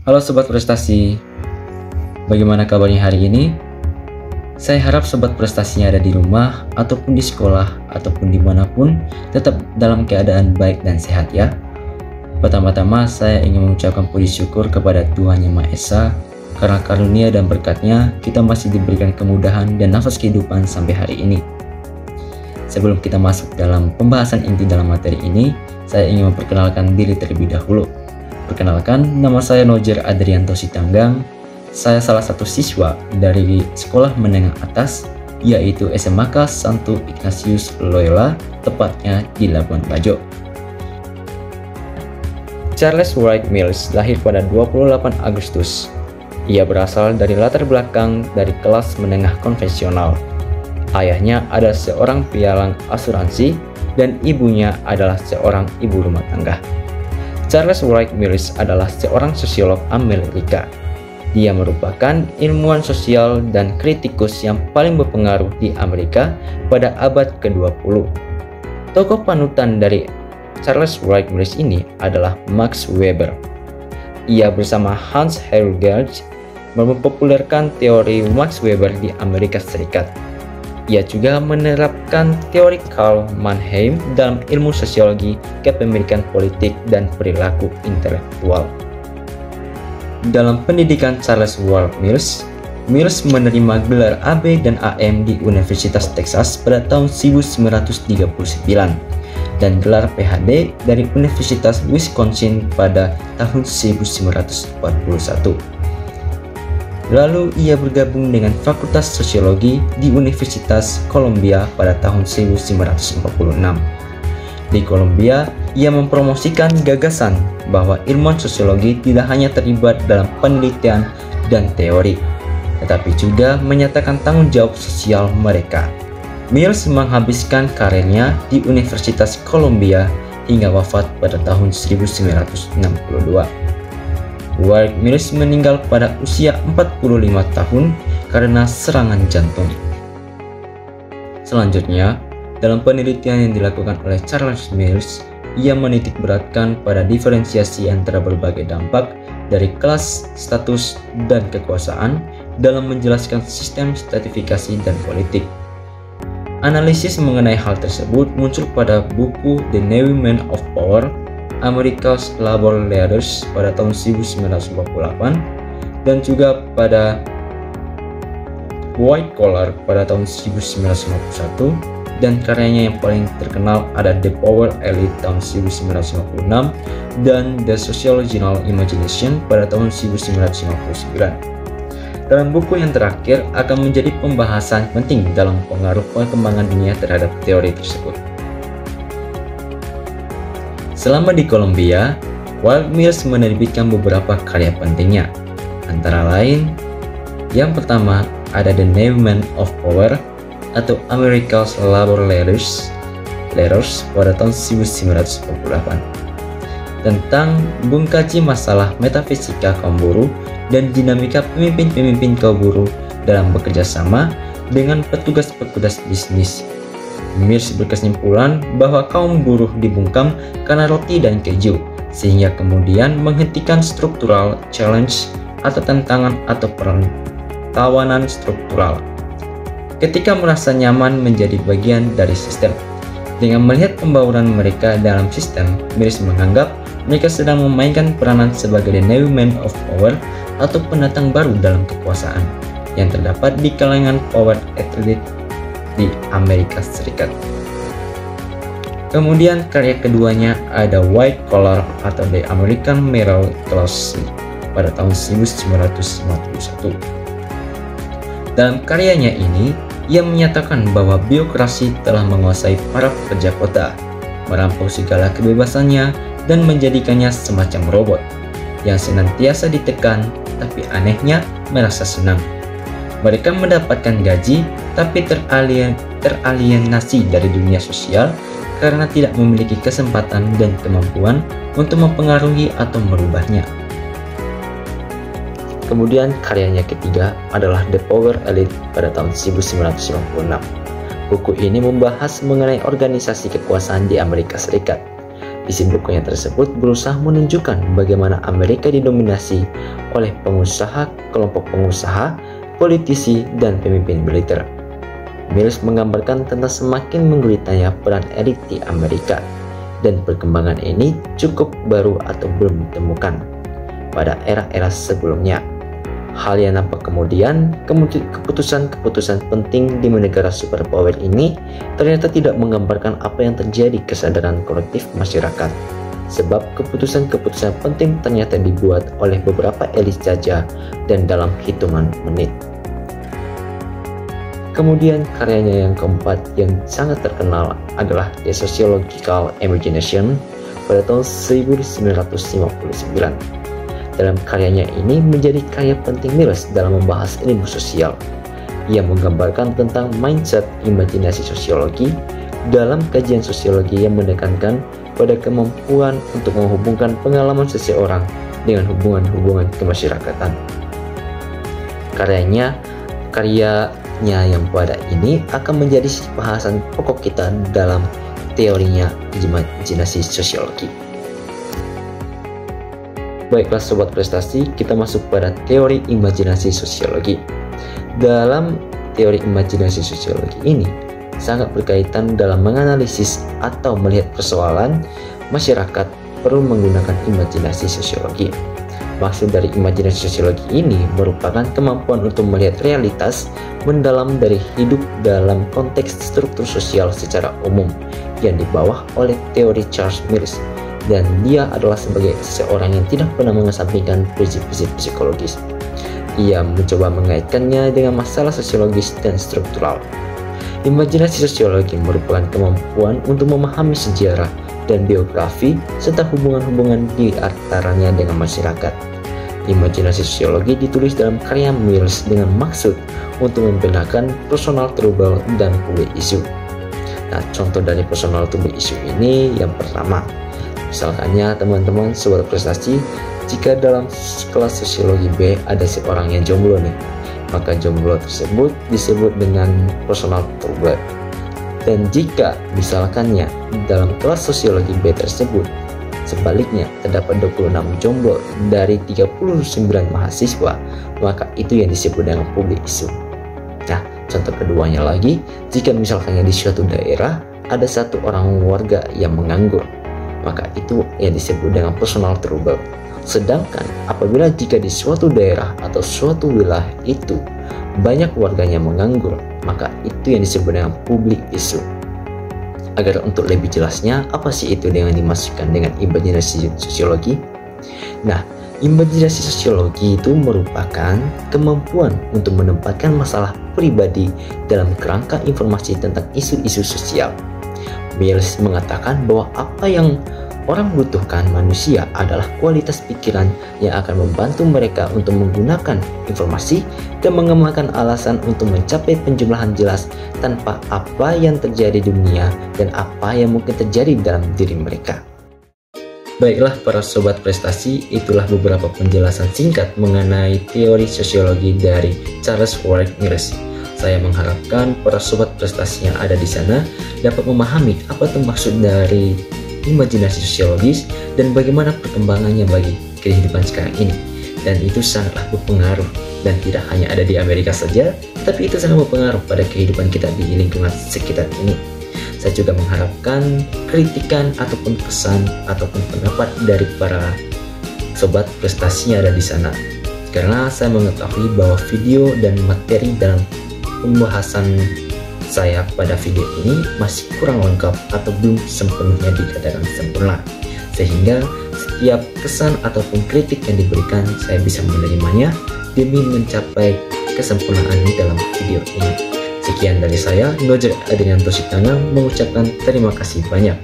Halo Sobat Prestasi, bagaimana kabarnya hari ini? Saya harap Sobat Prestasinya ada di rumah, ataupun di sekolah, ataupun dimanapun, tetap dalam keadaan baik dan sehat ya. Pertama-tama saya ingin mengucapkan puji syukur kepada Tuhan Yang Maha Esa, karena karunia dan berkatnya kita masih diberikan kemudahan dan nafas kehidupan sampai hari ini. Sebelum kita masuk dalam pembahasan inti dalam materi ini, saya ingin memperkenalkan diri terlebih dahulu. Perkenalkan, nama saya Nojer Adrianto Sitanggang. Saya salah satu siswa dari sekolah menengah atas, yaitu SMK Santo Ignatius Loyola, tepatnya di Labuan Bajo. Charles Wright Mills lahir pada 28 Agustus. Ia berasal dari latar belakang dari kelas menengah konvensional. Ayahnya adalah seorang pialang asuransi dan ibunya adalah seorang ibu rumah tangga. Charles Wright Mills adalah seorang sosiolog Amerika. Dia merupakan ilmuwan sosial dan kritikus yang paling berpengaruh di Amerika pada abad ke-20. Tokoh panutan dari Charles Wright Mills ini adalah Max Weber. Ia bersama Hans Hieronymus mempopulerkan teori Max Weber di Amerika Serikat. Ia juga menerapkan teori Karl Mannheim dalam ilmu sosiologi, kepemilikan politik, dan perilaku intelektual. Dalam pendidikan Charles Wright Mills, Mills menerima gelar AB dan AM di Universitas Texas pada tahun 1939 dan gelar PhD dari Universitas Wisconsin pada tahun 1941. Lalu ia bergabung dengan Fakultas Sosiologi di Universitas Columbia pada tahun 1946. Di Columbia, ia mempromosikan gagasan bahwa ilmuwan sosiologi tidak hanya terlibat dalam penelitian dan teori, tetapi juga menyatakan tanggung jawab sosial mereka. Mills menghabiskan karirnya di Universitas Columbia hingga wafat pada tahun 1962. Wright Mills meninggal pada usia 45 tahun karena serangan jantung. Selanjutnya, dalam penelitian yang dilakukan oleh Charles Mills, ia menitik beratkan pada diferensiasi antara berbagai dampak dari kelas, status, dan kekuasaan dalam menjelaskan sistem stratifikasi dan politik. Analisis mengenai hal tersebut muncul pada buku The New Men of Power, America's Labor Leaders pada tahun 1948 dan juga pada White Collar pada tahun 1951, dan karyanya yang paling terkenal ada The Power Elite tahun 1956 dan The Sociological Imagination pada tahun 1959. Dalam buku yang terakhir akan menjadi pembahasan penting dalam pengaruh perkembangan dunia terhadap teori tersebut. Selama di Columbia, Wright Mills menerbitkan beberapa karya pentingnya. Antara lain, yang pertama ada The New Men of Power atau America's Labor Leaders pada tahun 1948 tentang mengkaji masalah metafisika kaum buruh dan dinamika pemimpin-pemimpin kaum buruh dalam bekerja sama dengan petugas-petugas bisnis. Mills berkesimpulan bahwa kaum buruh dibungkam karena roti dan keju, sehingga kemudian menghentikan struktural challenge atau tantangan atau perlawanan struktural. Ketika merasa nyaman menjadi bagian dari sistem, dengan melihat pembauran mereka dalam sistem, Mills menganggap mereka sedang memainkan peranan sebagai the new men of power atau pendatang baru dalam kekuasaan yang terdapat di kalangan power elite di Amerika Serikat. Kemudian karya keduanya ada White Collar atau The American Middle Class pada tahun 1951. Dalam karyanya ini, ia menyatakan bahwa birokrasi telah menguasai para pekerja kota, merampok segala kebebasannya dan menjadikannya semacam robot yang senantiasa ditekan, tapi anehnya merasa senang. Mereka mendapatkan gaji tapi teralienasi dari dunia sosial karena tidak memiliki kesempatan dan kemampuan untuk mempengaruhi atau merubahnya. Kemudian karyanya ketiga adalah The Power Elite pada tahun 1956. Buku ini membahas mengenai organisasi kekuasaan di Amerika Serikat. Isi bukunya tersebut berusaha menunjukkan bagaimana Amerika didominasi oleh pengusaha, kelompok pengusaha, politisi, dan pemimpin militer. Mills menggambarkan tentang semakin menggulitanya peran elit di Amerika, dan perkembangan ini cukup baru atau belum ditemukan pada era-era sebelumnya. Hal yang nampak kemudian, keputusan-keputusan penting di negara superpower ini ternyata tidak menggambarkan apa yang terjadi kesadaran kolektif masyarakat. Sebab keputusan-keputusan penting ternyata dibuat oleh beberapa elit saja dan dalam hitungan menit. Kemudian karyanya yang keempat yang sangat terkenal adalah The Sociological Imagination pada tahun 1959. Dalam karyanya ini menjadi karya penting Mills dalam membahas ilmu sosial. Ia menggambarkan tentang mindset imajinasi sosiologi dalam kajian sosiologi yang menekankan pada kemampuan untuk menghubungkan pengalaman seseorang dengan hubungan-hubungan kemasyarakatan. Karyanya yang pada ini akan menjadi bahasan pokok kita dalam teorinya imajinasi sosiologi. Baiklah sobat prestasi, kita masuk pada teori imajinasi sosiologi. Dalam teori imajinasi sosiologi ini sangat berkaitan dalam menganalisis atau melihat persoalan masyarakat perlu menggunakan imajinasi sosiologi. Maksud dari imajinasi sosiologi ini merupakan kemampuan untuk melihat realitas mendalam dari hidup dalam konteks struktur sosial secara umum yang dibawa oleh teori Charles Mills. Dan dia adalah sebagai seorang yang tidak pernah mengesampingkan prinsip-prinsip psikologis. Ia mencoba mengaitkannya dengan masalah sosiologis dan struktural. Imajinasi sosiologi merupakan kemampuan untuk memahami sejarah dan biografi serta hubungan-hubungan di antaranya dengan masyarakat. Imajinasi sosiologi ditulis dalam karya Mills dengan maksud untuk membedakan personal trouble dan public issue. Nah, contoh dari personal trouble issue ini yang pertama, misalkannya teman-teman sobat prestasi, jika dalam kelas sosiologi B ada seorang yang jomblo nih, maka jomblo tersebut disebut dengan personal trouble. Dan jika misalkannya dalam kelas sosiologi B tersebut sebaliknya terdapat 26 jomblo dari 39 mahasiswa, maka itu yang disebut dengan public issue. Nah, contoh keduanya lagi, jika misalkannya di suatu daerah ada satu orang warga yang menganggur, maka itu yang disebut dengan personal trouble. Sedangkan apabila jika di suatu daerah atau suatu wilayah itu banyak warganya menganggur, maka itu yang disebut dengan public issue. Agar untuk lebih jelasnya, apa sih itu dengan dimasukkan dengan imajinasi sosiologi? Nah, imajinasi sosiologi itu merupakan kemampuan untuk menempatkan masalah pribadi dalam kerangka informasi tentang isu-isu sosial. Mills mengatakan bahwa apa yang orang butuhkan manusia adalah kualitas pikiran yang akan membantu mereka untuk menggunakan informasi dan mengembangkan alasan untuk mencapai penjumlahan jelas tanpa apa yang terjadi di dunia dan apa yang mungkin terjadi dalam diri mereka. Baiklah para sobat prestasi, itulah beberapa penjelasan singkat mengenai teori sosiologi dari Charles Warwick Mills. Saya mengharapkan para sobat prestasi yang ada di sana dapat memahami apa itu maksud dari imajinasi sosiologis dan bagaimana perkembangannya bagi kehidupan sekarang ini. Dan itu sangatlah berpengaruh dan tidak hanya ada di Amerika saja, tapi itu sangat berpengaruh pada kehidupan kita di lingkungan sekitar ini. Saya juga mengharapkan kritikan ataupun pesan ataupun pendapat dari para sobat prestasi yang ada di sana. Karena saya mengetahui bahwa video dan materi dalam pembahasan saya pada video ini masih kurang lengkap atau belum sepenuhnya dikatakan sempurna, sehingga setiap kesan ataupun kritik yang diberikan saya bisa menerimanya demi mencapai kesempurnaan dalam video ini. Sekian dari saya, Nojer Adrianto Sitana, mengucapkan terima kasih banyak.